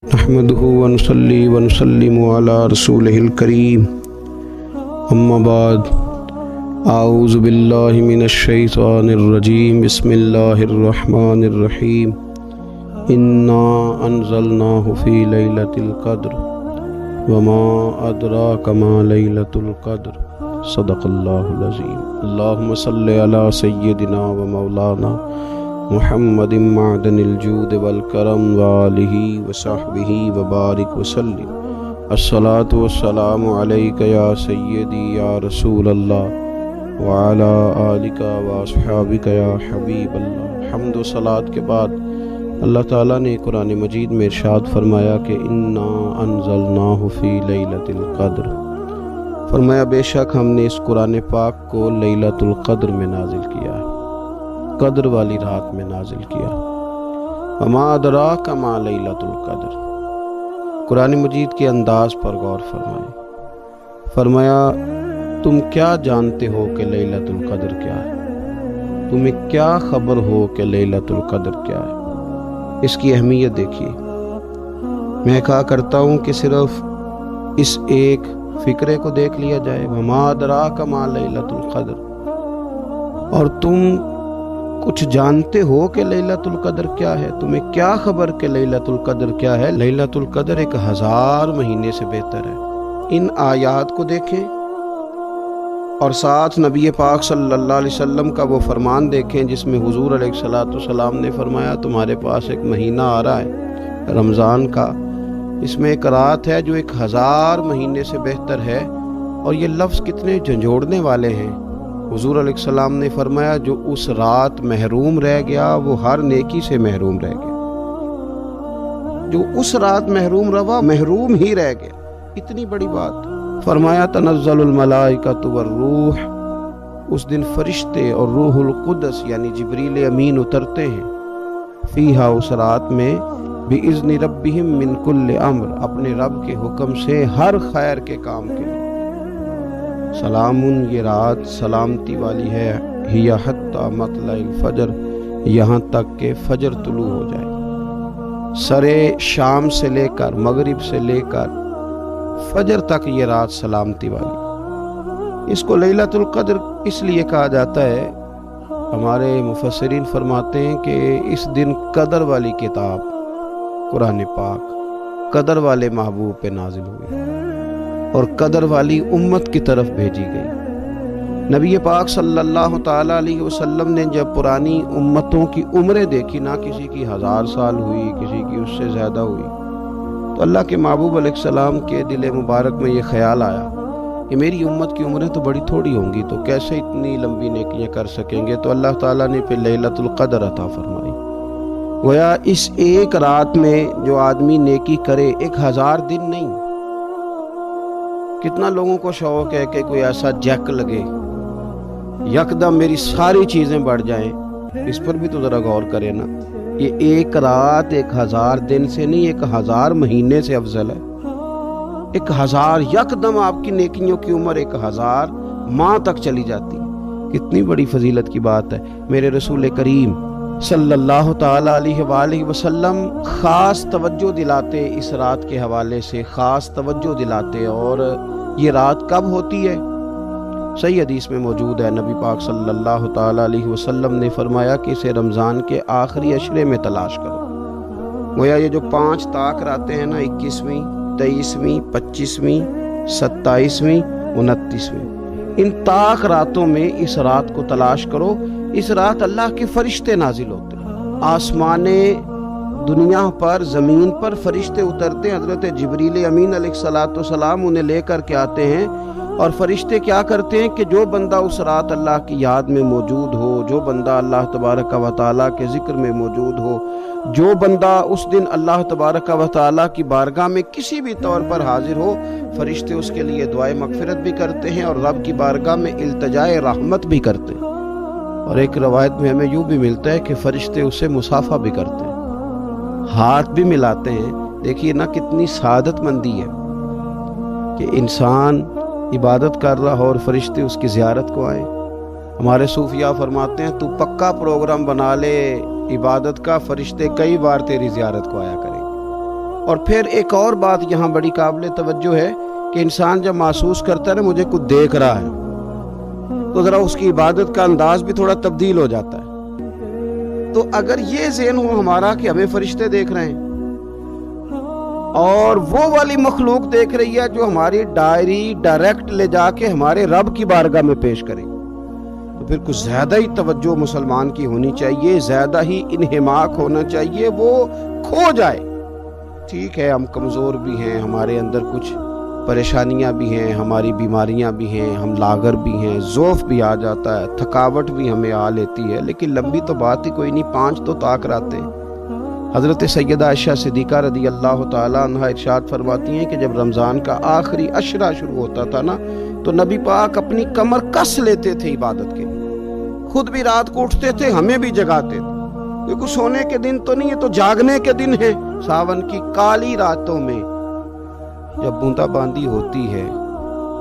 نحمده ونصلي ونسلم على رسوله الكريم اما بعد اعوذ باللہ من الشیطان الرجیم بسم اللہ الرحمن الرحیم انا انزلناه فی لیلۃ القدر وما ادراک ما لیلۃ القدر صدق اللہ العظیم۔ اللہم صلی علی سیدنا و مولانا محمد معدن الجود والکرم وآلہ وصحبہ وبارک وسلم۔ الصلاة والسلام علیک یا سیدی یا رسول اللہ وعلی آلک واصحابک یا حبیب اللہ۔ حمد و صلاۃ کے بعد اللہ تعالیٰ نے قرآن مجید میں ارشاد فرمایا کہ انا انزلناہ فی لیلۃ القدر، فرمایا بے شک ہم نے اس قرآن پاک کو لیلۃ القدر میں نازل کیا ہے، قدر والی رات میں نازل کیا۔ وما ادراک ما لیلۃ القدر، قرآن مجید کے انداز پر غور فرمائیں۔ فرمایا تم کیا جانتے ہو کہ لیلۃ القدر کیا ہے؟ تمہیں کیا خبر ہو کہ لیلۃ القدر کیا ہے؟ اس کی اہمیت دیکھیے۔ میں کہا کرتا ہوں کہ صرف اس ایک فکرے کو دیکھ لیا جائے، وما ادراک ما لیلۃ القدر، اور تم کچھ جانتے ہو کہ لیلۃ القدر کیا ہے؟ تمہیں کیا خبر کہ لیلۃ القدر کیا ہے؟ لیلۃ القدر 1000 مہینے سے بہتر ہے۔ ان آیات کو دیکھیں اور ساتھ نبی پاک صلی اللہ علیہ وسلم کا وہ فرمان دیکھیں جس میں حضور علیہ الصلوۃ والسلام نے فرمایا تمہارے پاس ایک مہینہ آ رہا ہے رمضان کا، اس میں ایک رات ہے جو 1000 مہینے سے بہتر ہے، اور یہ لفظ کتنے جھنجھوڑنے والے ہیں۔ حضور علیہ السلام نے فرمایا جو اس رات محروم رہ گیا وہ ہر نیکی سے محروم رہ گیا، جو اس رات محروم رہا محروم ہی رہ گیا۔ اتنی بڑی بات۔ فرمایا تنزل الملائکۃ والروح، اس دن فرشتے اور روح القدس یعنی جبریل امین اترتے ہیں، فیہا اس رات میں، بِإِذْنِ رَبِّهِمْ مِنْ كُلِّ امر، اپنے رب کے حکم سے ہر خیر کے کام کے لیے۔ سلام، یہ رات سلامتی والی ہے، ہی حتی مطلع الفجر، یہاں تک کہ فجر طلوع ہو جائے۔ سرے شام سے لے کر مغرب سے لے کر فجر تک یہ رات سلامتی والی۔ اس کو لیلۃ القدر اس لیے کہا جاتا ہے، ہمارے مفسرین فرماتے ہیں کہ اس دن قدر والی کتاب قرآن پاک قدر والے محبوب پہ نازل ہوئی اور قدر والی امت کی طرف بھیجی گئی۔ نبی پاک صلی اللہ تعالیٰ علیہ وسلم نے جب پرانی امتوں کی عمریں دیکھی، نہ کسی کی 1000 سال ہوئی، کسی کی اس سے زیادہ ہوئی، تو اللہ کے محبوب علیہ السلام کے دل مبارک میں یہ خیال آیا کہ میری امت کی عمریں تو بڑی تھوڑی ہوں گی، تو کیسے اتنی لمبی نیکیاں کر سکیں گے؟ تو اللہ تعالیٰ نے پھر لیلۃ القدر عطا فرمائی۔ گویا اس ایک رات میں جو آدمی نیکی کرے، 1000 دن نہیں۔ کتنا لوگوں کو شوق ہے کہ کوئی ایسا جیک لگے، یکدم میری ساری چیزیں بڑھ جائیں۔ اس پر بھی تو ذرا غور کریں نا، یہ ایک رات 1000 دن سے نہیں، 1000 مہینے سے افضل ہے۔ 1000 یکدم آپ کی نیکیوں کی عمر 1000 ماہ تک چلی جاتی ہے۔ کتنی بڑی فضیلت کی بات ہے۔ میرے رسول کریم صلی اللہ تعالیٰ علیہ وآلہ وسلم خاص توجہ دلاتے، اس رات کے حوالے سے خاص توجہ دلاتے۔ اور یہ رات کب ہوتی ہے؟ صحیح حدیث میں موجود ہے، نبی پاک صلی اللہ تعالیٰ علیہ وسلم نے فرمایا کہ اسے رمضان کے آخری عشرے میں تلاش کرو۔ گویا یہ جو 5 طاق راتیں ہیں نا، 21ویں، 23ویں، 25ویں، 27ویں، 29ویں، ان طاق راتوں میں اس رات کو تلاش کرو۔ اس رات اللہ کے فرشتے نازل ہوتے ہیں، آسمان دنیا پر، زمین پر فرشتے اترتے ہیں۔ حضرت جبریل امین علیہ الصلوۃ والسلام انہیں لے کر کے آتے ہیں، اور فرشتے کیا کرتے ہیں کہ جو بندہ اس رات اللہ کی یاد میں موجود ہو، جو بندہ اللہ تبارک و تعالیٰ کے ذکر میں موجود ہو، جو بندہ اس دن اللہ تبارک و تعالیٰ کی بارگاہ میں کسی بھی طور پر حاضر ہو، فرشتے اس کے لیے دعائے مغفرت بھی کرتے ہیں اور رب کی بارگاہ میں التجائے رحمت بھی کرتے ہیں۔ اور ایک روایت میں ہمیں یوں بھی ملتا ہے کہ فرشتے اسے مصافحہ بھی کرتے ہیں، ہاتھ بھی ملاتے ہیں۔ دیکھیے نا کتنی سعادت مندی ہے کہ انسان عبادت کر رہا ہو اور فرشتے اس کی زیارت کو آئیں۔ ہمارے صوفیاء فرماتے ہیں تو پکا پروگرام بنا لے عبادت کا، فرشتے کئی بار تیری زیارت کو آیا کریں گے۔ اور پھر ایک اور بات یہاں بڑی قابل توجہ ہے کہ انسان جب محسوس کرتا ہے نا مجھے کچھ دیکھ رہا ہے، تو ذرا اس کی عبادت کا انداز بھی تھوڑا تبدیل ہو جاتا ہے۔ تو اگر یہ ذہن ہو ہمارا کہ ہمیں فرشتے دیکھ رہے ہیں اور وہ والی مخلوق دیکھ رہی ہے جو ہماری ڈائری ڈائریکٹ لے جا کے ہمارے رب کی بارگاہ میں پیش کرے، تو پھر کچھ زیادہ ہی توجہ مسلمان کی ہونی چاہیے، زیادہ ہی انہماک ہونا چاہیے، وہ کھو جائے۔ ٹھیک ہے، ہم کمزور بھی ہیں، ہمارے اندر کچھ پریشانیاں بھی ہیں، ہماری بیماریاں بھی ہیں، ہم لاغر بھی ہیں، ضعف بھی آ جاتا ہے، تھکاوٹ بھی ہمیں آ لیتی ہے، لیکن لمبی تو بات ہی کوئی نہیں، 5 تو طاق راتیں۔ حضرت سیدہ عائشہ صدیقہ رضی اللہ تعالیٰ عنہ ارشاد فرماتی ہیں کہ جب رمضان کا آخری عشرہ شروع ہوتا تھا نا تو نبی پاک اپنی کمر کس لیتے تھے عبادت کے لیے، خود بھی رات کو اٹھتے تھے، ہمیں بھی جگاتے تھے، کیونکہ سونے کے دن تو نہیں، یہ تو جاگنے کے دن ہے۔ ساون کی کالی راتوں میں جب بوندا باندی ہوتی ہے،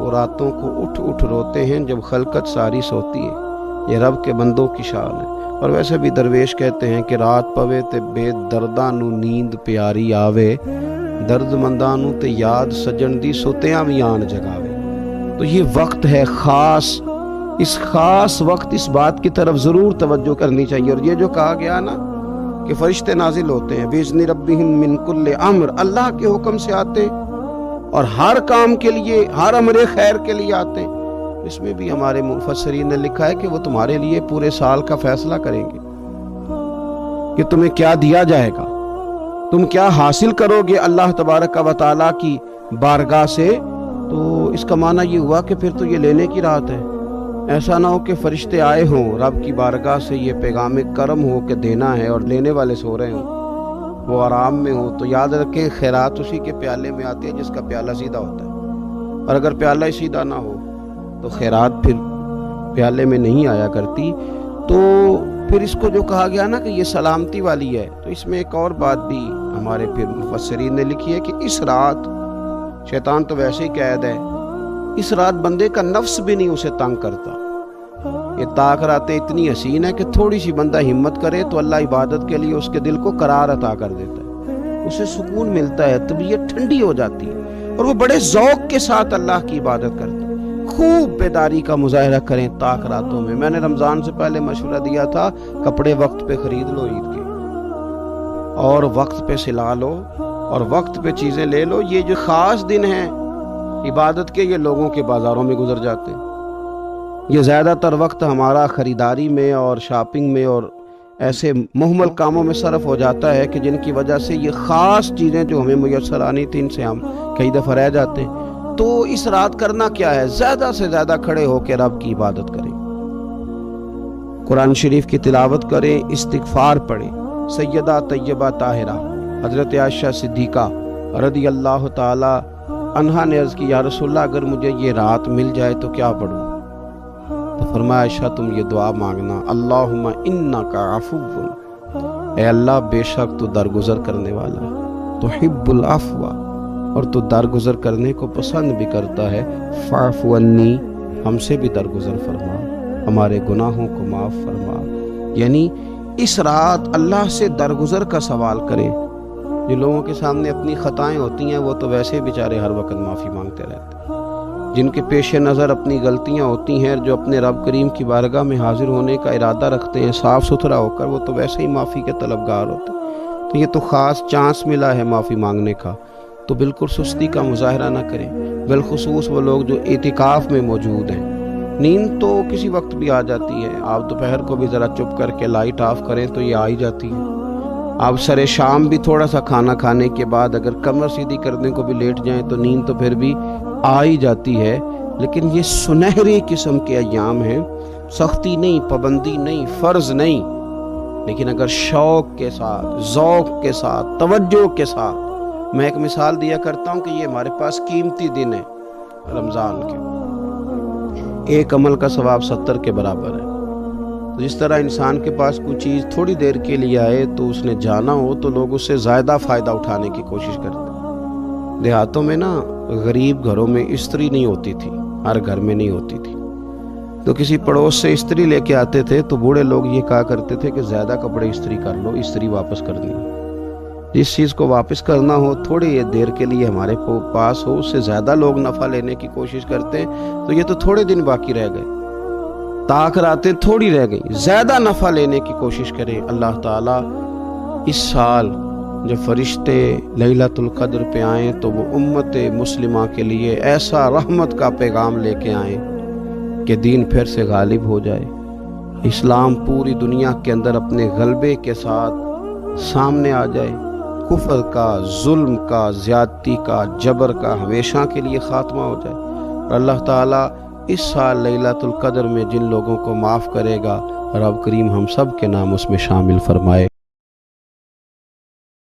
وہ راتوں کو اٹھ اٹھ روتے ہیں جب خلقت ساری سوتی ہے، یہ رب کے بندوں کی شان ہے۔ اور ویسے بھی درویش کہتے ہیں کہ رات پوے تے بے درداں نو نیند پیاری آوے، درد منداں نو تے یاد سجن دی سوتیاں وی آن جگاوے۔ تو یہ وقت ہے خاص، اس خاص وقت اس بات کی طرف ضرور توجہ کرنی چاہیے۔ اور یہ جو کہا گیا نا کہ فرشتے نازل ہوتے ہیں بِإِذْنِ رَبِّهِمْ مِنْ كُلِّ امر، اللہ کے حکم سے آتے اور ہر کام کے لیے، ہر امر خیر کے لیے آتے ہیں۔ اس میں بھی ہمارے مفسرین نے لکھا ہے کہ وہ تمہارے لیے پورے سال کا فیصلہ کریں گے کہ تمہیں کیا دیا جائے گا، تم کیا حاصل کرو گے اللہ تبارک و تعالیٰ کی بارگاہ سے۔ تو اس کا معنی یہ ہوا کہ پھر تو یہ لینے کی رات ہے، ایسا نہ ہو کہ فرشتے آئے ہوں رب کی بارگاہ سے یہ پیغام کرم ہو کہ دینا ہے اور لینے والے سو رہے ہوں، وہ آرام میں ہوں۔ تو یاد رکھیں خیرات اسی کے پیالے میں آتی ہے جس کا پیالہ سیدھا ہوتا ہے، اور اگر پیالہ ہی سیدھا نہ ہو تو خیرات پھر پیالے میں نہیں آیا کرتی۔ تو پھر اس کو جو کہا گیا نا کہ یہ سلامتی والی ہے، تو اس میں ایک اور بات بھی ہمارے پھر مفسرین نے لکھی ہے کہ اس رات شیطان تو ویسے ہی قید ہے، اس رات بندے کا نفس بھی نہیں اسے تنگ کرتا۔ یہ طاق راتیں اتنی حسین ہے کہ تھوڑی سی بندہ ہمت کرے تو اللہ عبادت کے لیے اس کے دل کو قرار عطا کر دیتا ہے، اسے سکون ملتا ہے، طبیعت ٹھنڈی ہو جاتی ہے، اور وہ بڑے ذوق کے ساتھ اللہ کی عبادت کرتا ہے۔ خوب بیداری کا مظاہرہ کریں طاق راتوں میں۔ میں نے رمضان سے پہلے مشورہ دیا تھا کپڑے وقت پہ خرید لو عید کے، اور وقت پہ سلا لو، اور وقت پہ چیزیں لے لو۔ یہ جو خاص دن ہیں عبادت کے، یہ لوگوں کے بازاروں میں گزر جاتے ہیں۔ یہ زیادہ تر وقت ہمارا خریداری میں اور شاپنگ میں اور ایسے مہمل کاموں میں صرف ہو جاتا ہے کہ جن کی وجہ سے یہ خاص چیزیں جو ہمیں میسر آنی تھی ان سے ہم کئی دفعہ رہ جاتے ہیں۔ تو اس رات کرنا کیا ہے؟ زیادہ سے زیادہ کھڑے ہو کے رب کی عبادت کریں، قرآن شریف کی تلاوت کریں، استغفار پڑھیں۔ سیدہ طیبہ طاہرہ حضرت عائشہ صدیقہ رضی اللہ تعالی عنہا نے عرض کی یا رسول اللہ اگر مجھے یہ رات مل جائے تو کیا پڑھوں؟ تو فرمایا عائشہ تم یہ دعا مانگنا، اللہم انک عفو، اے اللہ بے شک تو درگزر کرنے والا ہے، تحب العفو، اور تو درگزر کرنے کو پسند بھی کرتا ہے، فاعف عنی، ہم سے بھی درگزر فرما، ہمارے گناہوں کو معاف فرما۔ یعنی اس رات اللہ سے درگزر کا سوال کریں۔ جو لوگوں کے سامنے اپنی خطائیں ہوتی ہیں وہ تو ویسے بیچارے ہر وقت معافی مانگتے رہتے ہیں، جن کے پیش نظر اپنی غلطیاں ہوتی ہیں، جو اپنے رب کریم کی بارگاہ میں حاضر ہونے کا ارادہ رکھتے ہیں صاف ستھرا ہو کر، وہ تو ویسے ہی معافی کے طلبگار ہوتے ہیں۔ تو یہ تو خاص چانس ملا ہے معافی مانگنے کا، تو بالکل سستی کا مظاہرہ نہ کریں، بالخصوص وہ لوگ جو اعتکاف میں موجود ہیں۔ نیند تو کسی وقت بھی آ جاتی ہے، آپ دوپہر کو بھی ذرا چپ کر کے لائٹ آف کریں تو یہ آ ہی جاتی ہے۔ آپ سر شام بھی تھوڑا سا کھانا کھانے کے بعد اگر کمر سیدھی کرنے کو بھی لیٹ جائیں تو نیند تو پھر بھی آ ہی جاتی ہے۔ لیکن یہ سنہری قسم کے ایام ہیں، سختی نہیں، پابندی نہیں، فرض نہیں، لیکن اگر شوق کے ساتھ، ذوق کے ساتھ، توجہ کے ساتھ۔ میں ایک مثال دیا کرتا ہوں کہ یہ ہمارے پاس قیمتی دن ہے رمضان کے، ایک عمل کا ثواب 70 کے برابر ہے۔ تو جس طرح انسان کے پاس کوئی چیز تھوڑی دیر کے لیے آئے تو اس نے جانا ہو تو لوگ اس سے زیادہ فائدہ اٹھانے کی کوشش کرتے ہیں۔ دیہاتوں میں نا غریب گھروں میں استری نہیں ہوتی تھی، ہر گھر میں نہیں ہوتی تھی، تو کسی پڑوس سے استری لے کے آتے تھے تو بوڑھے لوگ یہ کہا کرتے تھے کہ زیادہ کپڑے استری کر لو، استری واپس کرنی ہے۔ جس چیز کو واپس کرنا ہو تھوڑی دیر کے لیے ہمارے پاس ہو، اس سے زیادہ لوگ نفع لینے کی کوشش کرتے ہیں، تو یہ تو تھوڑے دن باقی رہ گئے، تاخراتیں تھوڑی رہ گئی، زیادہ نفع لینے کی کوشش کریں۔ اللہ تعالیٰ اس سال جب فرشتے لیلۃ القدر پہ آئیں تو وہ امت مسلمہ کے لیے ایسا رحمت کا پیغام لے کے آئیں کہ دین پھر سے غالب ہو جائے، اسلام پوری دنیا کے اندر اپنے غلبے کے ساتھ سامنے آ جائے، کفر کا، ظلم کا، زیادتی کا، جبر کا ہمیشہ کے لیے خاتمہ ہو جائے۔ اور اللہ تعالیٰ اس سال لیلۃ القدر میں جن لوگوں کو معاف کرے گا، رب کریم ہم سب کے نام اس میں شامل فرمائے۔